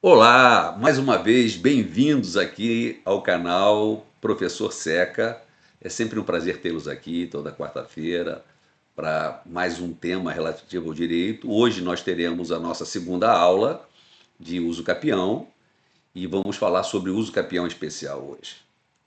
Olá, mais uma vez, bem-vindos aqui ao canal Professor Seca. É sempre um prazer tê-los aqui toda quarta-feira para mais um tema relativo ao direito. Hoje nós teremos a nossa segunda aula de uso capião e vamos falar sobre uso capião especial hoje.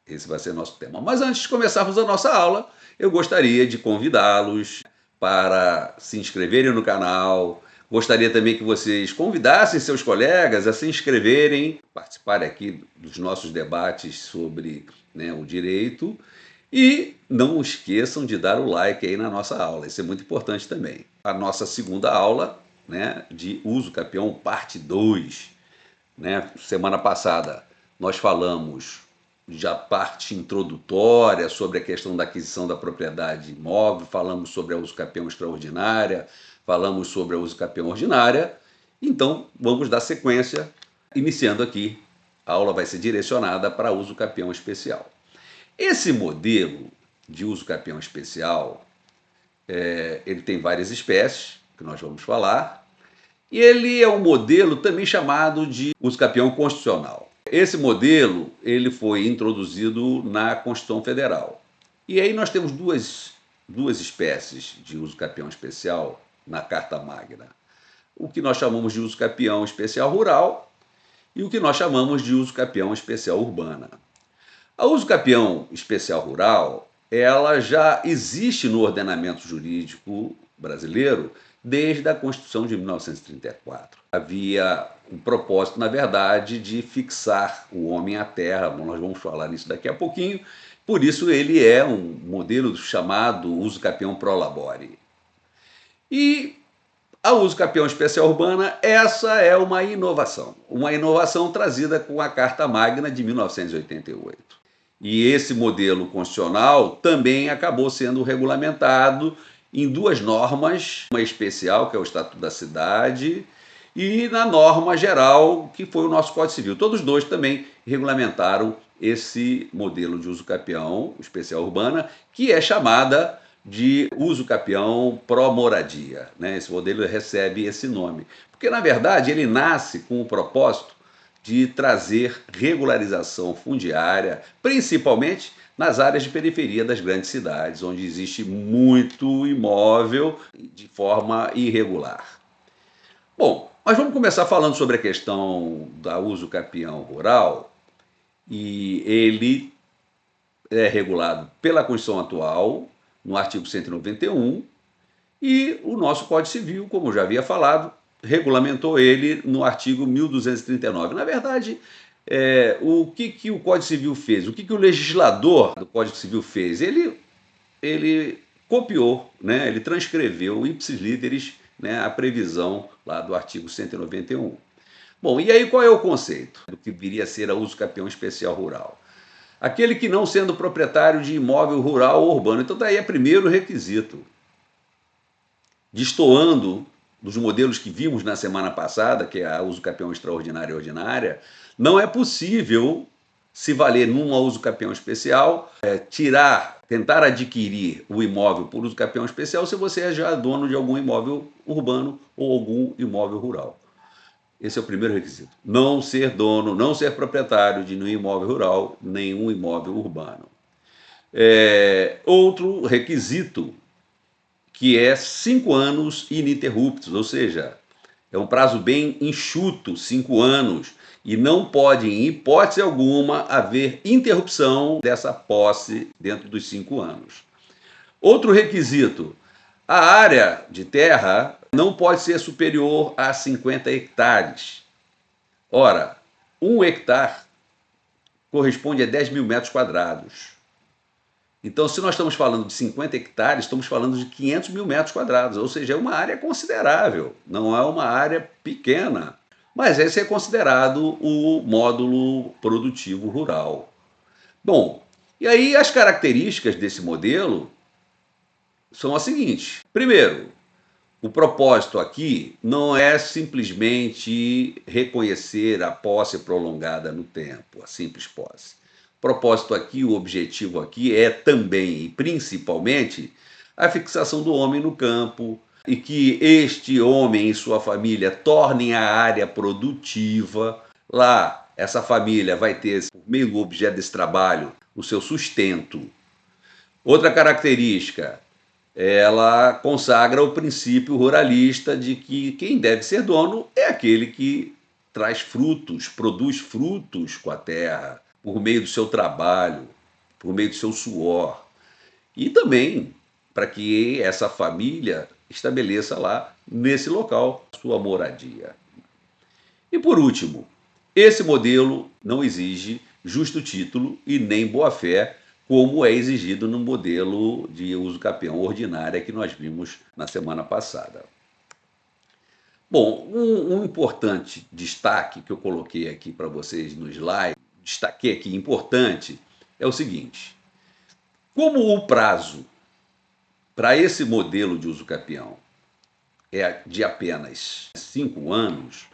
Esse vai ser nosso tema. Mas antes de começarmos a nossa aula, eu gostaria de convidá-los para se inscreverem no canal. Gostaria também que vocês convidassem seus colegas a se inscreverem, participarem aqui dos nossos debates sobre, o direito. E não esqueçam de dar o like aí na nossa aula, isso é muito importante também. A nossa segunda aula, de uso capião, parte 2. Semana passada nós falamos já parte introdutória sobre a questão da aquisição da propriedade imóvel, falamos sobre a uso capião extraordinária, falamos sobre a uso capião ordinária. Então, vamos dar sequência, iniciando aqui. A aula vai ser direcionada para uso capião especial. Esse modelo de uso capião especial, ele tem várias espécies, que nós vamos falar, e ele é um modelo também chamado de uso capião constitucional. Esse modelo ele foi introduzido na Constituição Federal. E aí nós temos duas espécies de uso capião especial na Carta Magna. O que nós chamamos de uso capião especial rural e o que nós chamamos de uso capião especial urbana. A uso capião especial rural, ela já existe no ordenamento jurídico brasileiro desde a Constituição de 1934. Havia um propósito, na verdade, de fixar o homem à terra. Bom, nós vamos falar nisso daqui a pouquinho. Por isso ele é um modelo chamado uso capião pro labore. E a uso capião especial urbana, essa é uma inovação trazida com a Carta Magna de 1988. E esse modelo constitucional também acabou sendo regulamentado em duas normas, uma especial, que é o Estatuto da Cidade, e na norma geral, que foi o nosso Código Civil. Todos dois também regulamentaram esse modelo de uso capião especial urbana, que é chamada de uso capião pró-moradia. Esse modelo recebe esse nome, porque na verdade ele nasce com o propósito de trazer regularização fundiária, principalmente nas áreas de periferia das grandes cidades, onde existe muito imóvel de forma irregular. Bom, mas vamos começar falando sobre a questão do uso capião rural, e ele é regulado pela Constituição atual, no artigo 191, e o nosso Código Civil, como eu já havia falado, regulamentou ele no artigo 1239. Na verdade, o que o Código Civil fez? O que o legislador do Código Civil fez? Ele copiou, ele transcreveu ipsis literis, a previsão lá do artigo 191. Bom, e aí qual é o conceito do que viria a ser a uso capião especial rural? Aquele que não sendo proprietário de imóvel rural ou urbano. Então daí é primeiro requisito. Destoando dos modelos que vimos na semana passada, que é a uso capião extraordinária e ordinária, não é possível se valer numa uso capião especial, tentar adquirir o imóvel por uso capião especial se você é já dono de algum imóvel urbano ou algum imóvel rural. Esse é o primeiro requisito. Não ser dono, não ser proprietário de nenhum imóvel rural, nenhum imóvel urbano. Outro requisito, que é 5 anos ininterruptos, ou seja, é um prazo bem enxuto, 5 anos, e não pode, em hipótese alguma, haver interrupção dessa posse dentro dos 5 anos. Outro requisito, a área de terra não pode ser superior a 50 hectares. Ora, 1 hectare corresponde a 10 mil metros quadrados. Então, se nós estamos falando de 50 hectares, estamos falando de 500 mil metros quadrados, ou seja, é uma área considerável, não é uma área pequena. Mas esse é considerado o módulo produtivo rural. Bom, e aí as características desse modelo são as seguintes. Primeiro, o propósito aqui não é simplesmente reconhecer a posse prolongada no tempo, a simples posse. O propósito aqui, o objetivo aqui é também e principalmente a fixação do homem no campo, e que este homem e sua família tornem a área produtiva. Lá, essa família vai ter, por meio do objeto desse trabalho, o seu sustento. Outra característica, ela consagra o princípio ruralista de que quem deve ser dono é aquele que traz frutos, produz frutos com a terra, por meio do seu trabalho, por meio do seu suor. E também para que essa família estabeleça lá, nesse local, sua moradia. E por último, esse modelo não exige justo título e nem boa-fé, como é exigido no modelo de uso capião ordinária que nós vimos na semana passada. Bom, um importante destaque que eu coloquei aqui para vocês no slide, destaquei aqui importante, é o seguinte: como o prazo para esse modelo de uso capião é de apenas 5 anos,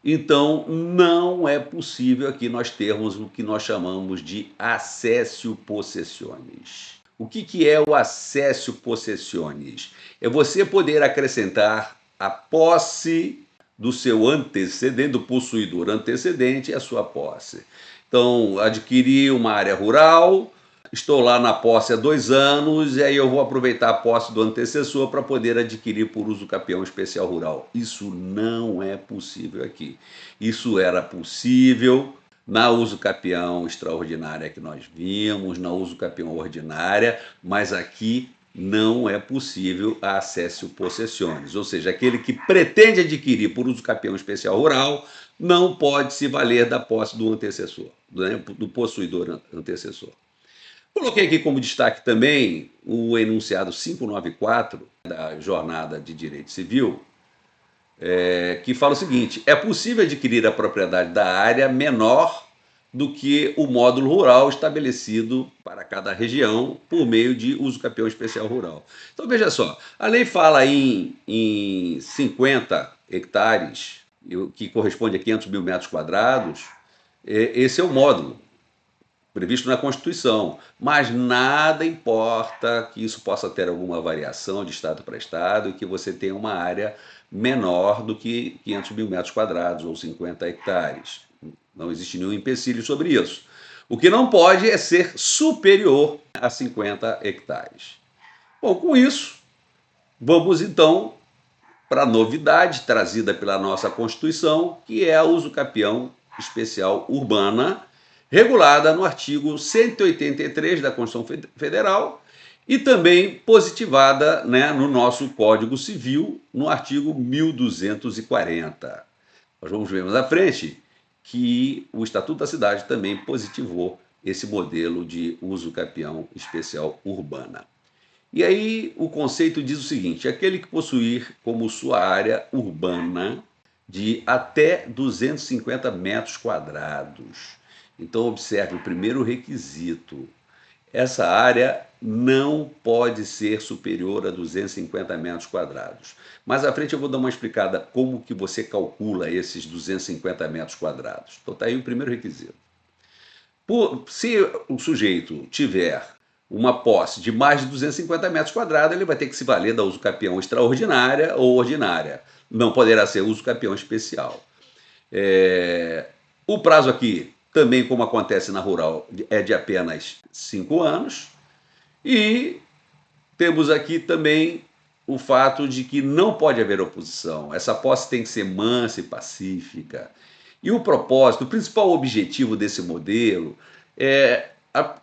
então não é possível aqui nós termos o que nós chamamos de accessio possessionis. O que é o accessio possessionis? É você poder acrescentar a posse do seu antecedente, do possuidor antecedente, à sua posse. Então, adquirir uma área rural, estou lá na posse há 2 anos, e aí eu vou aproveitar a posse do antecessor para poder adquirir por uso capião especial rural. Isso não é possível aqui. Isso era possível na uso capião extraordinária que nós vimos, na uso capião ordinária, mas aqui não é possível a accessio possessionis, ou seja, aquele que pretende adquirir por uso capião especial rural não pode se valer da posse do antecessor, do possuidor antecessor. Coloquei aqui como destaque também o enunciado 594 da Jornada de Direito Civil, que fala o seguinte: é possível adquirir a propriedade da área menor do que o módulo rural estabelecido para cada região por meio de uso capião especial rural. Então veja só, a lei fala em 50 hectares, que corresponde a 500 mil metros quadrados, esse é o módulo previsto na Constituição, mas nada importa que isso possa ter alguma variação de estado para estado e que você tenha uma área menor do que 500 mil metros quadrados ou 50 hectares. Não existe nenhum empecilho sobre isso. O que não pode é ser superior a 50 hectares. Bom, com isso, vamos então para a novidade trazida pela nossa Constituição, que é a uso capião especial urbana, regulada no artigo 183 da Constituição Federal e também positivada, no nosso Código Civil, no artigo 1240. Nós vamos ver mais à frente que o Estatuto da Cidade também positivou esse modelo de uso capião especial urbana. E aí o conceito diz o seguinte: aquele que possuir como sua área urbana de até 250 metros quadrados. Então observe o primeiro requisito: essa área não pode ser superior a 250 metros quadrados. Mais à frente eu vou dar uma explicada como que você calcula esses 250 metros quadrados. Então está aí o primeiro requisito. Se o sujeito tiver uma posse de mais de 250 metros quadrados, ele vai ter que se valer da uso capião extraordinária ou ordinária. Não poderá ser uso capião especial. O prazo aqui, também como acontece na rural, é de apenas 5 anos. E temos aqui também o fato de que não pode haver oposição. Essa posse tem que ser mansa e pacífica. E o propósito, o principal objetivo desse modelo é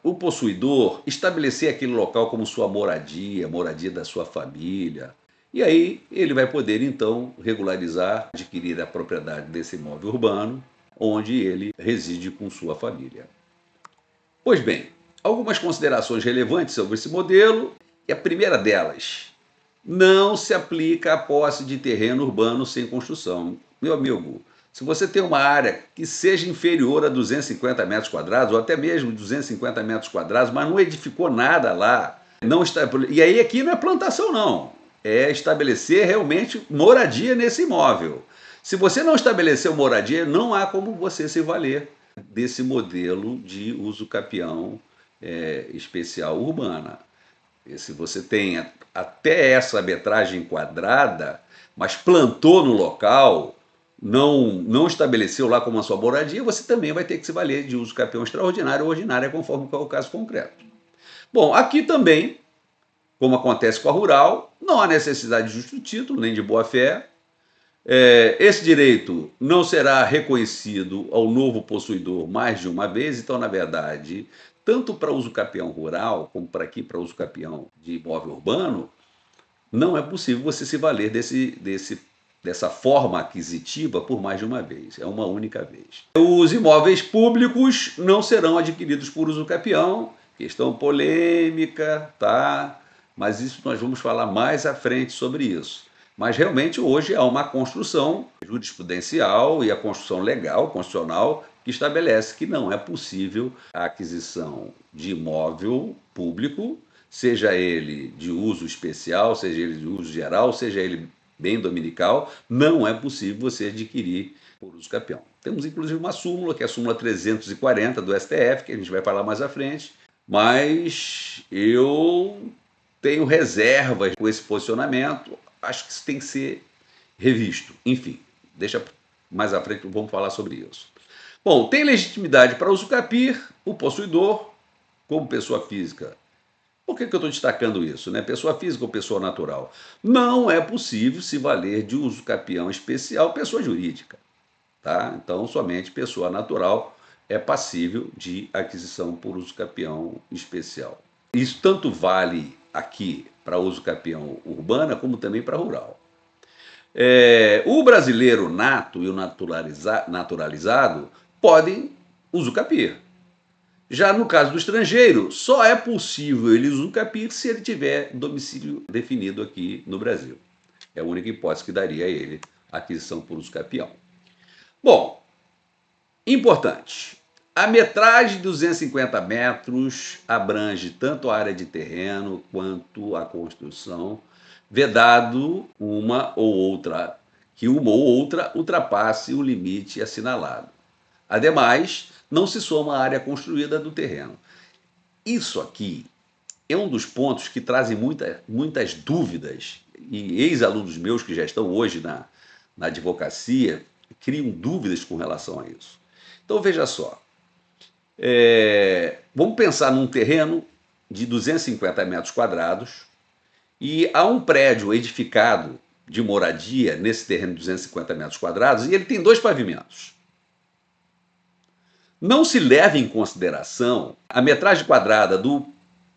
o possuidor estabelecer aquele local como sua moradia, moradia da sua família. E aí ele vai poder, então, regularizar, adquirir a propriedade desse imóvel urbano, onde ele reside com sua família. Pois bem, algumas considerações relevantes sobre esse modelo, e a primeira delas: não se aplica a posse de terreno urbano sem construção. Meu amigo, se você tem uma área que seja inferior a 250 metros quadrados, ou até mesmo 250 metros quadrados, mas não edificou nada lá, não está, e aí aqui não é plantação não, é estabelecer realmente moradia nesse imóvel. Se você não estabeleceu moradia, não há como você se valer desse modelo de uso capião especial urbana. Se você tem até essa metragem quadrada, mas plantou no local, não estabeleceu lá como a sua moradia, você também vai ter que se valer de uso capião extraordinário ou ordinária, conforme qual é o caso concreto. Bom, aqui também, como acontece com a rural, não há necessidade de justo título, nem de boa-fé. Esse direito não será reconhecido ao novo possuidor mais de uma vez, então, na verdade, tanto para uso capião rural, como para aqui para uso capião de imóvel urbano, não é possível você se valer dessa forma aquisitiva por mais de uma vez, é uma única vez. Os imóveis públicos não serão adquiridos por uso capião, questão polêmica, tá? Mas isso nós vamos falar mais à frente sobre isso. Mas realmente hoje há uma construção jurisprudencial e a construção legal, constitucional, que estabelece que não é possível a aquisição de imóvel público, seja ele de uso especial, seja ele de uso geral, seja ele bem dominical, não é possível você adquirir por uso capião. Temos inclusive uma súmula, que é a súmula 340 do STF, que a gente vai falar mais à frente, mas eu tenho reservas com esse posicionamento, acho que isso tem que ser revisto. Enfim, deixa mais à frente, vamos falar sobre isso. Bom, tem legitimidade para usufruir o possuidor como pessoa física. Por que eu estou destacando isso, né? Pessoa física ou pessoa natural? Não é possível se valer de uso capião especial pessoa jurídica, tá? Então, somente pessoa natural é passível de aquisição por uso capião especial. Isso tanto vale aqui para uso capião urbana, como também para rural. O brasileiro nato e o naturalizado podem usucapir. Já no caso do estrangeiro, só é possível ele usucapir se ele tiver domicílio definido aqui no Brasil. É a única hipótese que daria a ele a aquisição por usucapião. Bom, importante. A metragem de 250 metros abrange tanto a área de terreno quanto a construção, vedado que uma ou outra ultrapasse o limite assinalado. Ademais, não se soma a área construída do terreno. Isso aqui é um dos pontos que trazem muitas dúvidas, e ex-alunos meus que já estão hoje na advocacia criam dúvidas com relação a isso. Então veja só, vamos pensar num terreno de 250 metros quadrados e há um prédio edificado de moradia nesse terreno de 250 metros quadrados e ele tem 2 pavimentos. Não se leva em consideração a metragem quadrada do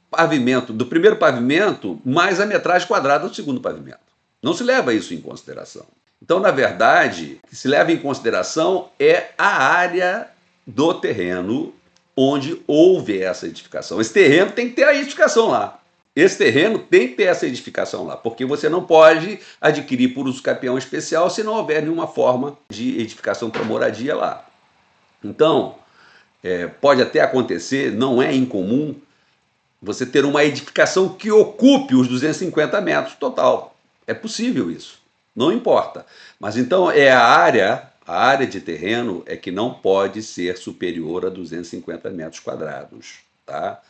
pavimento, do primeiro pavimento, mais a metragem quadrada do segundo pavimento. Não se leva isso em consideração. Então, na verdade, o que se leva em consideração é a área do terreno onde houve essa edificação. Esse terreno tem que ter a edificação lá. Esse terreno tem que ter essa edificação lá, porque você não pode adquirir por uso capião especial se não houver nenhuma forma de edificação para moradia lá. Então, pode até acontecer, não é incomum, você ter uma edificação que ocupe os 250 metros total. É possível isso, não importa. Mas então a área de terreno é que não pode ser superior a 250 metros quadrados, tá?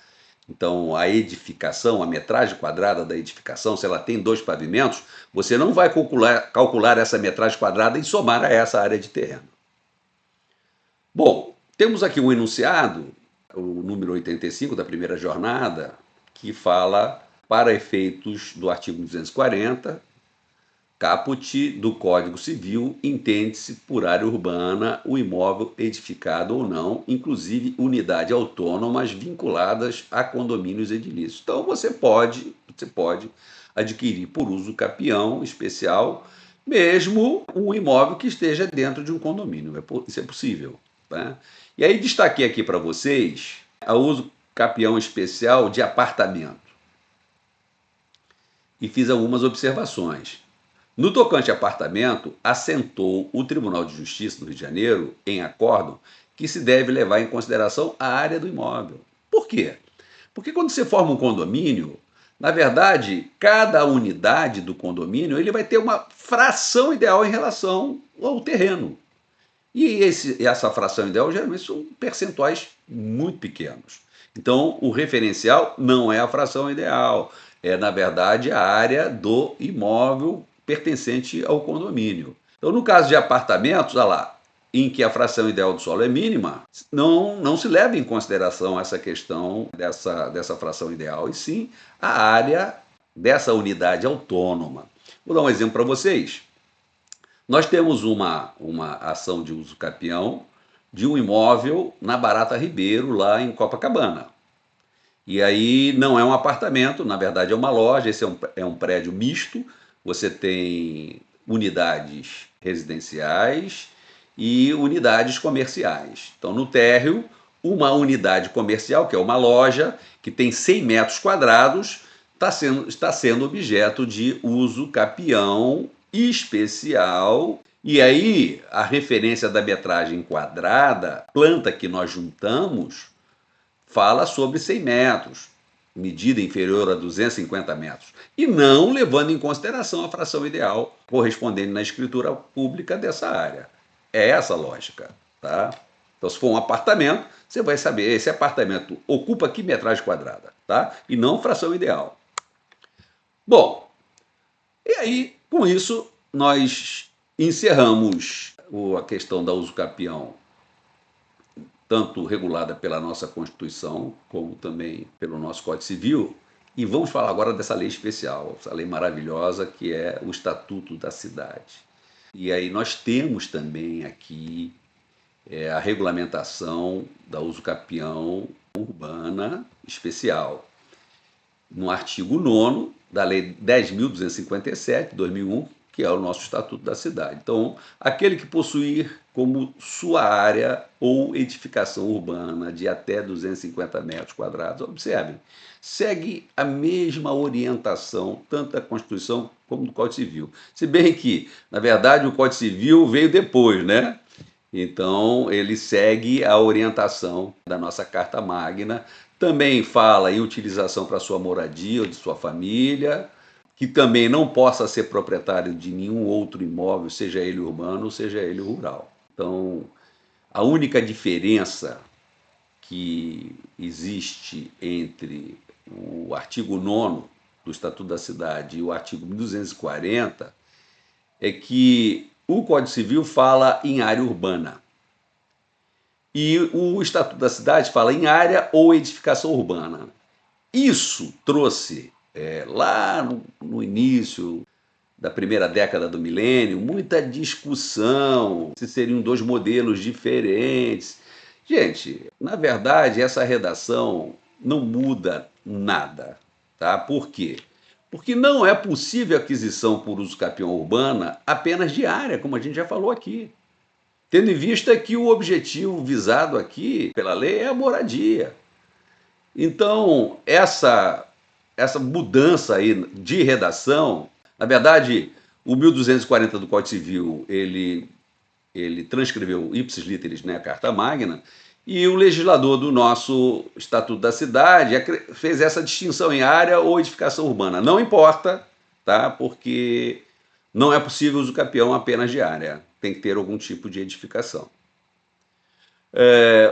Então a edificação, a metragem quadrada da edificação, se ela tem 2 pavimentos, você não vai calcular essa metragem quadrada e somar a essa área de terreno. Bom, temos aqui um enunciado, o número 85 da primeira jornada, que fala, para efeitos do artigo 240, caput do Código Civil, entende-se por área urbana o imóvel edificado ou não, inclusive unidades autônomas vinculadas a condomínios edilícios. Então você pode adquirir por uso capião especial, mesmo um imóvel que esteja dentro de um condomínio. Isso é possível. Tá? E aí destaquei aqui para vocês o uso capião especial de apartamento. E fiz algumas observações. No tocante a apartamento, assentou o Tribunal de Justiça do Rio de Janeiro, em acórdão, que se deve levar em consideração a área do imóvel. Por quê? Porque quando você forma um condomínio, na verdade, cada unidade do condomínio ele vai ter uma fração ideal em relação ao terreno. E essa fração ideal geralmente são percentuais muito pequenos. Então, o referencial não é a fração ideal, é, na verdade, a área do imóvel pertencente ao condomínio. Então, no caso de apartamentos, olha lá, em que a fração ideal do solo é mínima, não se leva em consideração essa questão dessa fração ideal, e sim a área dessa unidade autônoma. Vou dar um exemplo para vocês. Nós temos uma ação de uso capião de um imóvel na Barata Ribeiro, lá em Copacabana. E aí não é um apartamento, na verdade é uma loja, esse é um prédio misto, você tem unidades residenciais e unidades comerciais. Então, no térreo, uma unidade comercial, que é uma loja, que tem 100 metros quadrados, está sendo objeto de uso capião especial. E aí, a referência da metragem quadrada, planta que nós juntamos, fala sobre 100 metros, medida inferior a 250 metros, e não levando em consideração a fração ideal correspondente na escritura pública dessa área. É essa a lógica, tá? Então, se for um apartamento, você vai saber esse apartamento ocupa que metragem quadrada, tá? E não fração ideal. Bom, e aí, com isso, nós encerramos a questão da uso capião, tanto regulada pela nossa Constituição, como também pelo nosso Código Civil, e vamos falar agora dessa lei especial, essa lei maravilhosa que é o Estatuto da Cidade. E aí nós temos também aqui a regulamentação da uso capião urbana especial, no artigo 9º da Lei 10.257, de 2001, que é o nosso Estatuto da Cidade. Então, aquele que possuir como sua área ou edificação urbana de até 250 metros quadrados, observem, segue a mesma orientação, tanto da Constituição como do Código Civil. Se bem que, na verdade, o Código Civil veio depois, né? Então, ele segue a orientação da nossa Carta Magna. Também fala em utilização para sua moradia ou de sua família, que também não possa ser proprietário de nenhum outro imóvel, seja ele urbano, seja ele rural. Então, a única diferença que existe entre o artigo 9º do Estatuto da Cidade e o artigo 1240 é que o Código Civil fala em área urbana e o Estatuto da Cidade fala em área ou edificação urbana. Isso trouxe, lá no início da primeira década do milênio, muita discussão se seriam dois modelos diferentes. Gente, na verdade, essa redação não muda nada, tá? Por quê? Porque não é possível aquisição por uso capião urbana apenas de área, como a gente já falou aqui. Tendo em vista que o objetivo visado aqui pela lei é a moradia. Então, essa mudança aí de redação, na verdade, o 1240 do Código Civil, ele transcreveu ipsis literis, né, a Carta Magna, e o legislador do nosso Estatuto da Cidade fez essa distinção em área ou edificação urbana. Não importa, tá? Porque não é possível uso capião apenas de área, tem que ter algum tipo de edificação.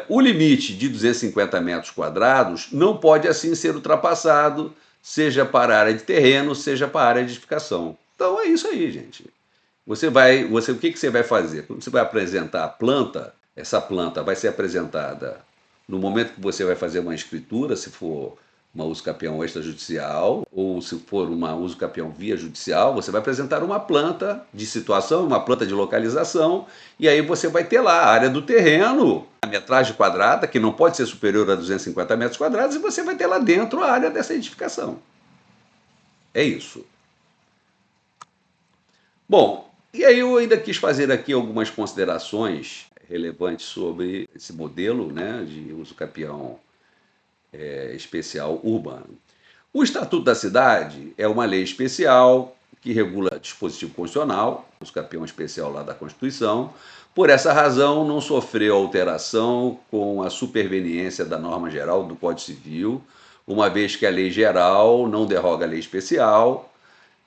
O limite de 250 metros quadrados não pode assim ser ultrapassado, seja para a área de terreno, seja para a área de edificação. Então é isso aí, gente. O que você vai fazer? Quando você vai apresentar a planta, essa planta vai ser apresentada no momento que você vai fazer uma escritura, se for uma uso capião extrajudicial, ou se for uma uso capião via judicial, você vai apresentar uma planta de situação, uma planta de localização, e aí você vai ter lá a área do terreno, a metragem quadrada, que não pode ser superior a 250 metros quadrados, e você vai ter lá dentro a área dessa edificação. É isso. Bom, e aí eu ainda quis fazer aqui algumas considerações relevantes sobre esse modelo, né, de uso capião especial urbano. O Estatuto da Cidade é uma lei especial que regula dispositivo constitucional, uso capião especial lá da Constituição. Por essa razão, não sofreu alteração com a superveniência da norma geral do Código Civil, uma vez que a lei geral não derroga a lei especial.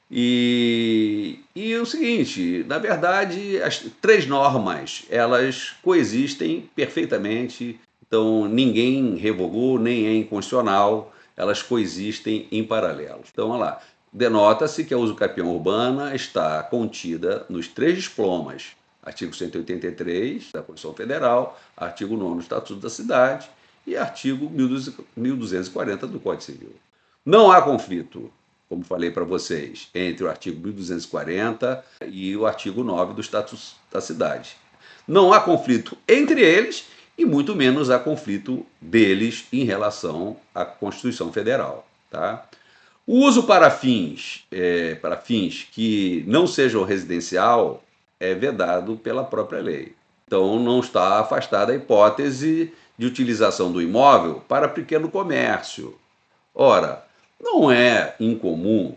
E o seguinte, na verdade, as três normas, elas coexistem perfeitamente, então ninguém revogou, nem é inconstitucional. elas coexistem em paralelo. Então, olha lá, denota-se que a usucapião urbana está contida nos 3 diplomas, artigo 183 da Constituição Federal, artigo 9º do Estatuto da Cidade e artigo 1240 do Código Civil. Não há conflito, como falei para vocês, entre o artigo 1240 e o artigo 9 do Estatuto da Cidade. Não há conflito entre eles e muito menos há conflito deles em relação à Constituição Federal. Tá? O uso para fins que não sejam residencial é vedado pela própria lei. Então, não está afastada a hipótese de utilização do imóvel para pequeno comércio. Ora, não é incomum,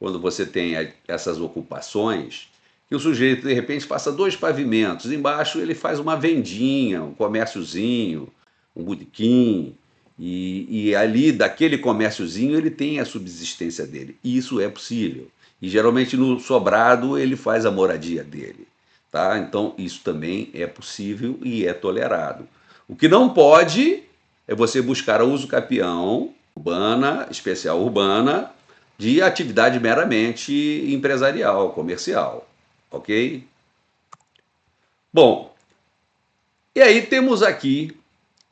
quando você tem essas ocupações, que o sujeito, de repente, faça 2 pavimentos. Embaixo ele faz uma vendinha, um comérciozinho, um botequim, e ali, daquele comérciozinho, ele tem a subsistência dele. Isso é possível. E, geralmente, no sobrado, ele faz a moradia dele. Tá? Então, isso também é possível e é tolerado. O que não pode é você buscar a usucapião urbana, especial urbana, de atividade meramente empresarial, comercial. Ok? Bom, e aí temos aqui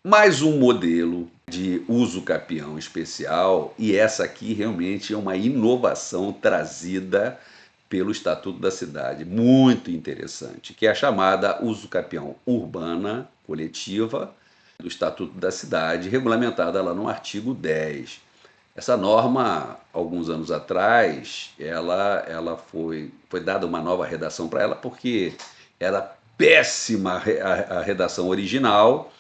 mais um modelo de usucapião especial, e essa aqui realmente é uma inovação trazida pelo Estatuto da Cidade, muito interessante, que é a chamada usucapião urbana coletiva do Estatuto da Cidade, regulamentada lá no artigo 10. Essa norma, alguns anos atrás, ela foi dada uma nova redação para ela, porque era péssima a redação original,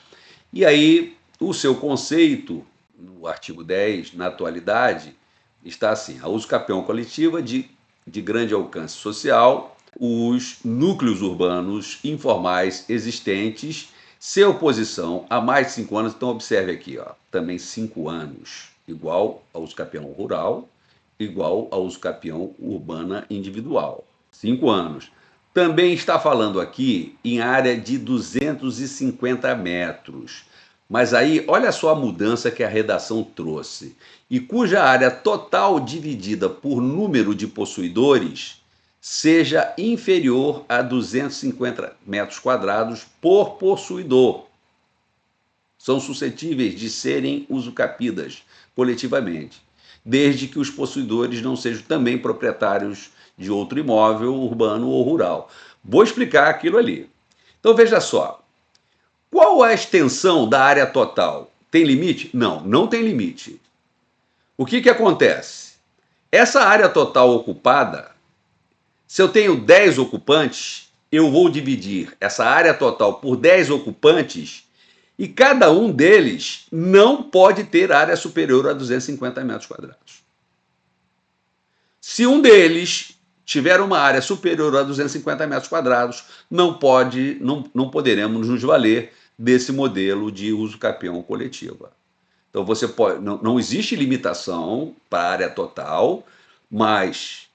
e aí o seu conceito, no artigo 10, na atualidade, está assim: a usucapião coletiva de grande alcance social, os núcleos urbanos informais existentes, sem oposição há mais de 5 anos. Então, observe aqui, ó, também 5 anos, igual ao usucapião rural, igual ao usucapião urbana individual. 5 anos. Também está falando aqui em área de 250 metros. Mas aí, olha só a mudança que a redação trouxe. E cuja área total dividida por número de possuidores seja inferior a 250 metros quadrados por possuidor. São suscetíveis de serem usucapidas coletivamente, desde que os possuidores não sejam também proprietários de outro imóvel urbano ou rural. Vou explicar aquilo ali. Então veja só. Qual a extensão da área total? Tem limite? Não, não tem limite. O que acontece? Essa área total ocupada, se eu tenho 10 ocupantes, eu vou dividir essa área total por 10 ocupantes e cada um deles não pode ter área superior a 250 metros quadrados. Se um deles tiver uma área superior a 250 metros quadrados, não poderemos nos valer desse modelo de usucapião coletiva. Então você pode, não existe limitação para a área total, mas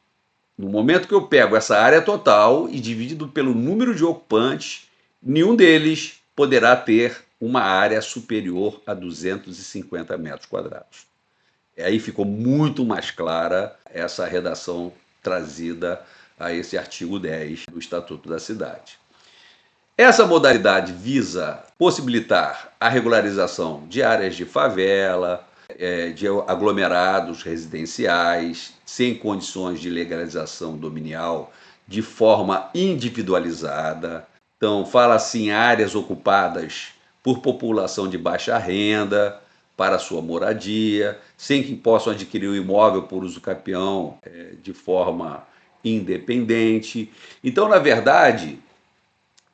no momento que eu pego essa área total e dividido pelo número de ocupantes, nenhum deles poderá ter uma área superior a 250 metros quadrados. E aí ficou muito mais clara essa redação trazida a esse artigo 10 do Estatuto da Cidade. Essa modalidade visa possibilitar a regularização de áreas de favela, de aglomerados residenciais, sem condições de legalização dominial, de forma individualizada. Então, fala-se em áreas ocupadas por população de baixa renda, para sua moradia, sem que possam adquirir o imóvel por usucapião de forma independente. Então, na verdade,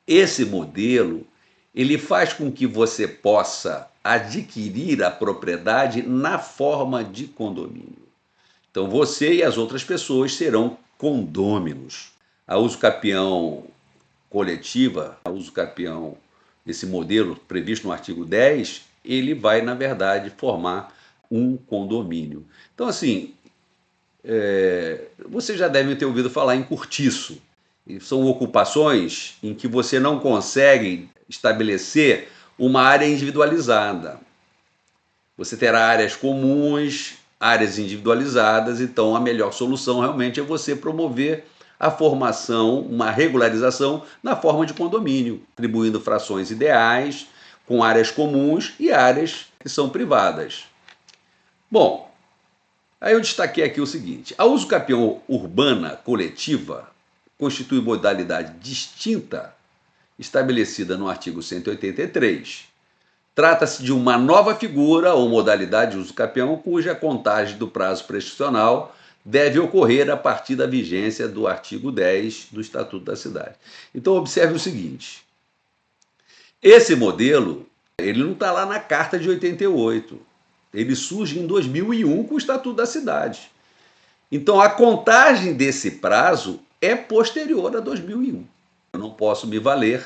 esse modelo ele faz com que você possa adquirir a propriedade na forma de condomínio. Então você e as outras pessoas serão condôminos. A usucapião coletiva, a usucapião, esse modelo previsto no artigo 10, ele vai, na verdade, formar um condomínio. Então, assim, vocês já devem ter ouvido falar em cortiço. São ocupações em que você não consegue estabelecer uma área individualizada. Você terá áreas comuns, áreas individualizadas, então a melhor solução realmente é você promover a formação, uma regularização na forma de condomínio, atribuindo frações ideais com áreas comuns e áreas que são privadas. Bom, aí eu destaquei aqui o seguinte: a usucapião urbana coletiva constitui modalidade distinta estabelecida no artigo 183. Trata-se de uma nova figura ou modalidade de usucapião cuja contagem do prazo prescricional deve ocorrer a partir da vigência do artigo 10 do Estatuto da Cidade. Então observe o seguinte: esse modelo ele não está lá na Carta de 88. Ele surge em 2001 com o Estatuto da Cidade. Então a contagem desse prazo é posterior a 2001. Eu não posso me valer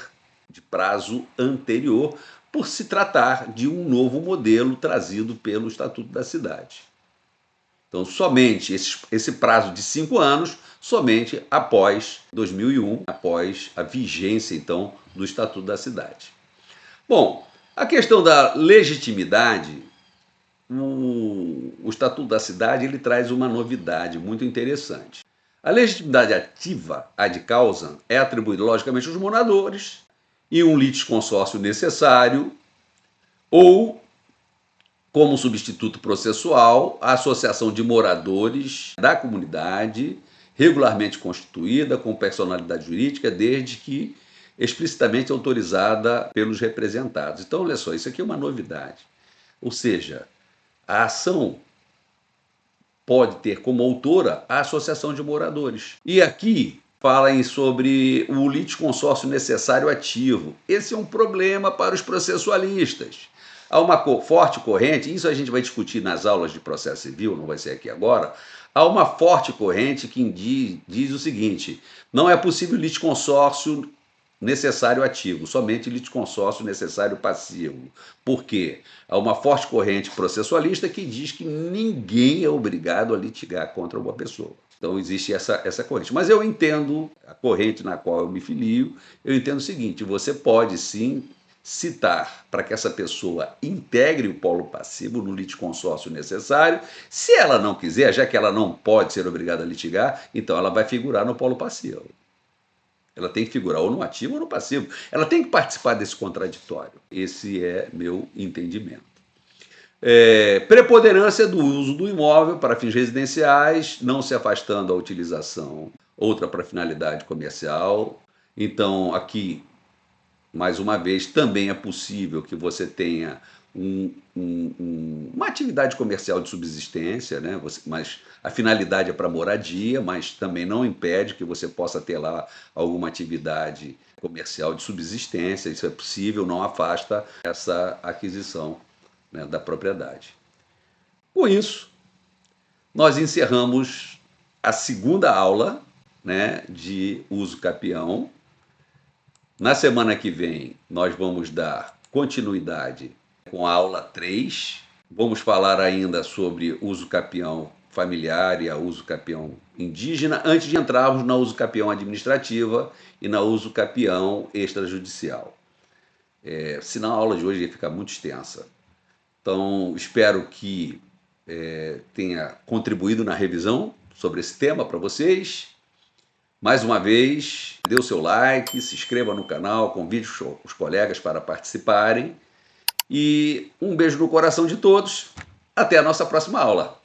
de prazo anterior por se tratar de um novo modelo trazido pelo Estatuto da Cidade. Então, somente esse prazo de 5 anos, somente após 2001, após a vigência, então, do Estatuto da Cidade. Bom, a questão da legitimidade, o Estatuto da Cidade ele traz uma novidade muito interessante. A legitimidade ativa, ad causa, é atribuída, logicamente, aos moradores e um litisconsórcio necessário ou, como substituto processual, a associação de moradores da comunidade regularmente constituída com personalidade jurídica, desde que explicitamente autorizada pelos representados. Então, olha só, isso aqui é uma novidade. Ou seja, a ação pode ter como autora a associação de moradores. E aqui fala sobre o litisconsórcio necessário ativo. Esse é um problema para os processualistas. Há uma forte corrente, isso a gente vai discutir nas aulas de processo civil, não vai ser aqui agora. Há uma forte corrente que diz o seguinte: não é possível litisconsórcio necessário ativo, somente litisconsórcio necessário passivo. Por quê? Há uma forte corrente processualista que diz que ninguém é obrigado a litigar contra uma pessoa. Então existe essa corrente. Mas eu entendo a corrente na qual eu me filio, eu entendo o seguinte: você pode sim citar para que essa pessoa integre o polo passivo no litisconsórcio necessário. Se ela não quiser, já que ela não pode ser obrigada a litigar, então ela vai figurar no polo passivo. Ela tem que figurar ou no ativo ou no passivo. Ela tem que participar desse contraditório. Esse é meu entendimento. Preponderância do uso do imóvel para fins residenciais, não se afastando a utilização outra para finalidade comercial. Então, aqui, mais uma vez, também é possível que você tenha uma atividade comercial de subsistência, né? Mas a finalidade é para moradia, mas também não impede que você possa ter lá alguma atividade comercial de subsistência. Isso é possível, não afasta essa aquisição, né, da propriedade. Com isso, nós encerramos a segunda aula, né, de uso capião. Na semana que vem, nós vamos dar continuidade com a aula 3. Vamos falar ainda sobre uso capião familiar e a uso capião indígena, antes de entrarmos na uso capião administrativa e na uso capião extrajudicial. Senão a aula de hoje ia ficar muito extensa. Então, espero que tenha contribuído na revisão sobre esse tema para vocês. Mais uma vez, dê o seu like, se inscreva no canal, convide os colegas para participarem. E um beijo no coração de todos. Até a nossa próxima aula.